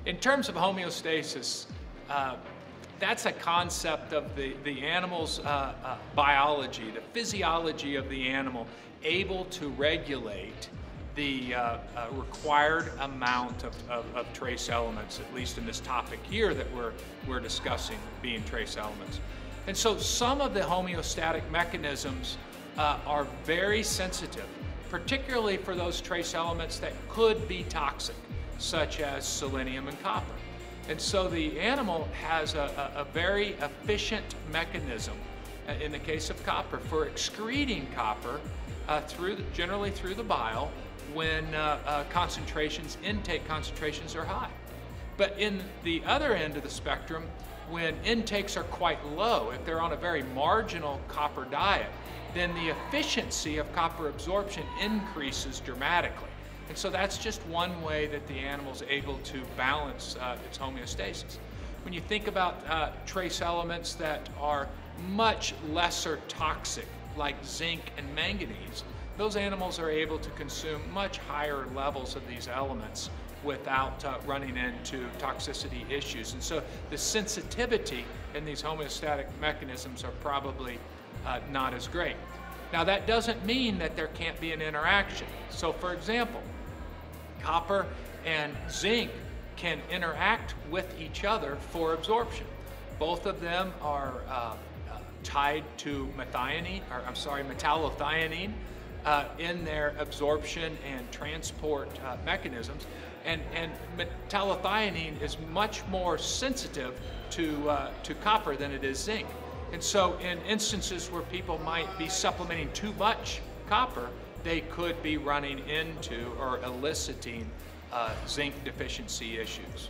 In terms of homeostasis, that's a concept of the animal's biology, the physiology of the animal, able to regulate the required amount of trace elements, at least in this topic here that we're discussing, being trace elements. And so some of the homeostatic mechanisms are very sensitive, particularly for those trace elements that could be toxic, such as selenium and copper. And so the animal has a very efficient mechanism, in the case of copper, for excreting copper generally through the bile when intake concentrations are high. But in the other end of the spectrum, when intakes are quite low, if they're on a very marginal copper diet, then the efficiency of copper absorption increases dramatically. And so that's just one way that the animal's able to balance its homeostasis. When you think about trace elements that are much lesser toxic, like zinc and manganese, those animals are able to consume much higher levels of these elements without running into toxicity issues. And so the sensitivity in these homeostatic mechanisms are probably not as great. Now that doesn't mean that there can't be an interaction. So for example, copper and zinc can interact with each other for absorption. Both of them are tied to metallothionein in their absorption and transport mechanisms. And metallothionein is much more sensitive to copper than it is zinc. And so in instances where people might be supplementing too much copper, they could be running into or eliciting zinc deficiency issues.